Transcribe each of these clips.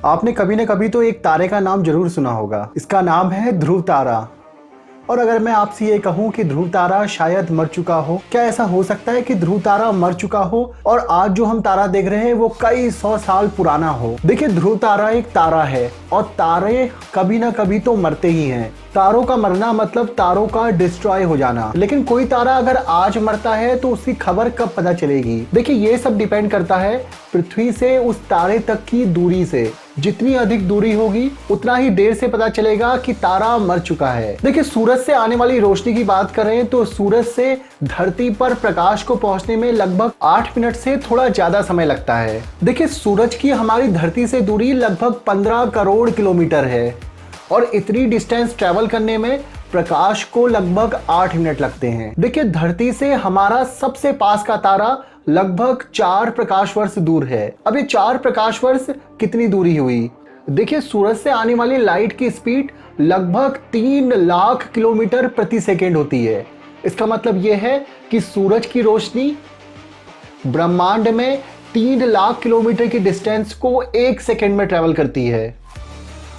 आपने कभी न कभी तो एक तारे का नाम जरूर सुना होगा। इसका नाम है ध्रुव तारा। और अगर मैं आपसे ये कहूं कि ध्रुव तारा शायद मर चुका हो, क्या ऐसा हो सकता है कि ध्रुव तारा मर चुका हो और आज जो हम तारा देख रहे हैं वो कई 100 साल पुराना हो? देखिए, ध्रुव तारा एक तारा है और तारे कभी ना कभी तो मरते ही हैं। तारों का मरना मतलब तारों का डिस्ट्रॉय हो जाना। लेकिन कोई तारा अगर आज मरता है तो उसकी खबर कब पता चलेगी? देखिए, ये सब डिपेंड करता है पृथ्वी से उस तारे तक की दूरी से। जितनी अधिक दूरी होगी उतना ही देर से पता चलेगा कि तारा मर चुका है। देखिए, सूरज से आने वाली रोशनी की बात करें तो सूरज से धरती पर प्रकाश को पहुंचने में लगभग 8 मिनट से थोड़ा ज्यादा समय लगता है। देखिए, सूरज की हमारी धरती से दूरी लगभग 15 करोड़ किलोमीटर है और इतनी डिस्टेंस ट्रेवल करने में प्रकाश को लगभग 8 मिनट लगते हैं। देखिए, धरती से हमारा सबसे पास का तारा लगभग 4 प्रकाश वर्ष दूर है। अब ये 4 प्रकाश वर्ष कितनी दूरी हुई? देखिए, सूरज से आने वाली लाइट की स्पीड लगभग 3 लाख किलोमीटर प्रति सेकेंड होती है। इसका मतलब ये है कि सूरज की रोशनी ब्रह्मांड में 3 लाख किलोमीटर की डिस्टेंस को 1 सेकेंड में ट्रेवल करती है।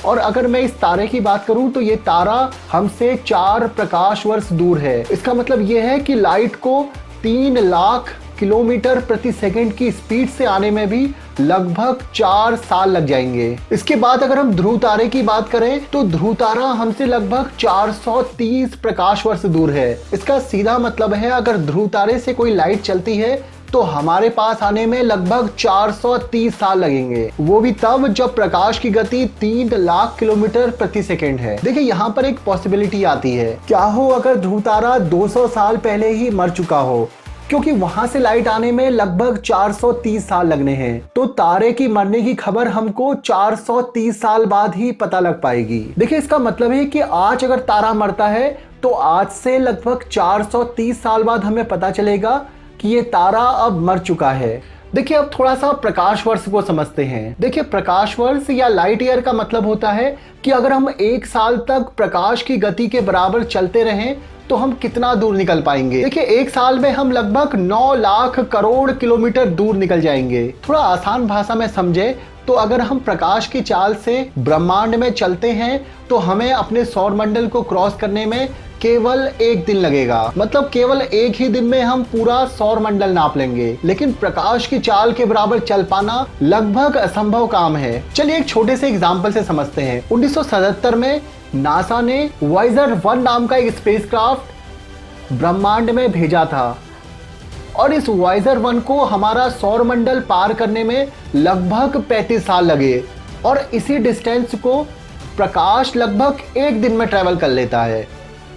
और अगर मैं इस तारे की बात करूं तो ये तारा हमसे 4 प्रकाश वर्ष दूर है। इसका मतलब ये है कि लाइट को 3 लाख किलोमीटर प्रति सेकंड की स्पीड से आने में भी लगभग 4 साल लग जाएंगे। इसके बाद अगर हम ध्रुव तारे की बात करें तो ध्रुव तारा हमसे लगभग 430 प्रकाश वर्ष दूर है। इसका सीधा मतलब है अगर ध्रुव तारे से कोई लाइट चलती है तो हमारे पास आने में लगभग 430 साल लगेंगे, वो भी तब जब प्रकाश की गति 3 लाख किलोमीटर प्रति सेकंड है। देखिए, यहाँ पर एक पॉसिबिलिटी आती है, क्या हो अगर ध्रुव तारा 200 साल पहले ही मर चुका हो, क्योंकि वहां से लाइट आने में लगभग 430 साल लगने हैं। तो तारे की मरने की खबर हमको 430 साल बाद ही पता लग पाएगी। देखिए, इसका मतलब है कि आज अगर तारा मरता है तो आज से लगभग 430 साल बाद हमें पता चलेगा कि ये तारा अब मर चुका है। देखिए, अब थोड़ा सा प्रकाश वर्ष को समझते हैं। देखिए, प्रकाश वर्ष या लाइट ईयर का मतलब होता है कि अगर हम 1 साल तक प्रकाश की गति के बराबर चलते रहें तो हम कितना दूर निकल पाएंगे। देखिए, 1 साल में हम लगभग 9 लाख करोड़ किलोमीटर दूर निकल जाएंगे। थोड़ा आसान भाषा में समझे तो अगर हम प्रकाश की चाल से ब्रह्मांड में चलते हैं तो हमें अपने सौर मंडल को क्रॉस करने में केवल 1 दिन लगेगा। मतलब केवल एक ही दिन में हम पूरा सौर मंडल नाप लेंगे। लेकिन प्रकाश की चाल के बराबर चल पाना लगभग असंभव काम है। चलिए एक छोटे से एग्जाम्पल से समझते हैं। 1977 में नासा ने वॉयेजर 1 नाम का एक स्पेसक्राफ्ट ब्रह्मांड में भेजा था और इस वॉयेजर 1 को हमारा सौर मंडल पार करने में लगभग 35 साल लगे और इसी डिस्टेंस को प्रकाश लगभग 1 दिन में ट्रेवल कर लेता है।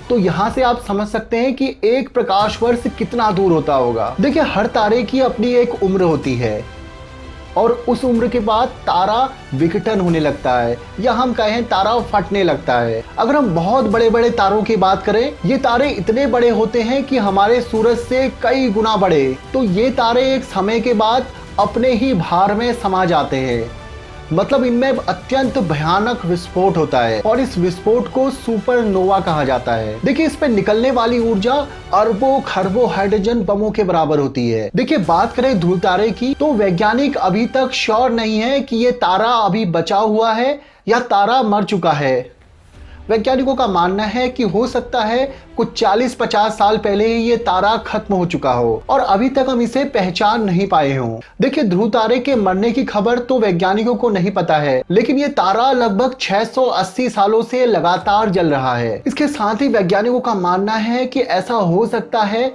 तो यहाँ से आप समझ सकते हैं कि 1 प्रकाश वर्ष कितना दूर होता होगा। देखिए, हर तारे की अपनी एक उम्र होती है और उस उम्र के बाद तारा विघटन होने लगता है या हम कहें तारा फटने लगता है। अगर हम बहुत बड़े बड़े तारों की बात करें, ये तारे इतने बड़े होते हैं कि हमारे सूरज से कई गुना बड़े। तो ये तारे एक समय के बाद अपने ही भार में समा जाते हैं। मतलब इनमें अत्यंत भयानक विस्फोट होता है और इस विस्फोट को सुपरनोवा कहा जाता है। देखिए, इस पे निकलने वाली ऊर्जा अरबों खरबों हाइड्रोजन बमों के बराबर होती है। देखिए, बात करें ध्रुव तारे की तो वैज्ञानिक अभी तक श्योर नहीं है कि ये तारा अभी बचा हुआ है या तारा मर चुका है। वैज्ञानिकों का मानना है कि हो सकता है कुछ 40-50 साल पहले ही ये तारा खत्म हो चुका हो और अभी तक हम इसे पहचान नहीं पाए हों। देखिए, ध्रुव तारे के मरने की खबर तो वैज्ञानिकों को नहीं पता है, लेकिन ये तारा लगभग 680 सालों से लगातार जल रहा है। इसके साथ ही वैज्ञानिकों का मानना है कि ऐसा हो सकता है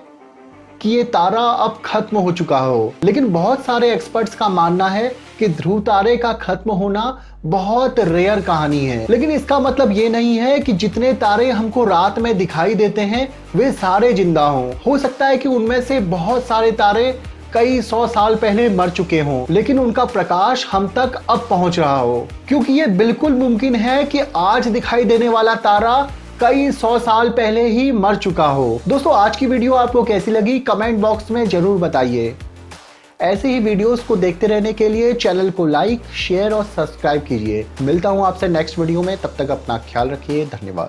कि ये तारा अब खत्म हो चुका हो। लेकिन बहुत सारे एक्सपर्ट्स का मानना है कि ध्रुव तारे का खत्म होना बहुत रेयर कहानी है। लेकिन इसका मतलब ये नहीं है कि जितने तारे हमको रात में दिखाई देते हैं वे सारे जिंदा हों। हो सकता है कि उनमें से बहुत सारे तारे कई 100 साल पहले मर चुके हों, लेकिन उनका प्रकाश हम तक अब पहुंच रहा हो। क्योंकि ये बिल्कुल मुमकिन है कि आज दिखाई देने वाला तारा कई 100 साल पहले ही मर चुका हो। दोस्तों, आज की वीडियो आपको कैसी लगी कमेंट बॉक्स में जरूर बताइए। ऐसे ही वीडियोस को देखते रहने के लिए चैनल को लाइक, शेयर और सब्सक्राइब कीजिए। मिलता हूं आपसे नेक्स्ट वीडियो में, तब तक अपना ख्याल रखिए। धन्यवाद।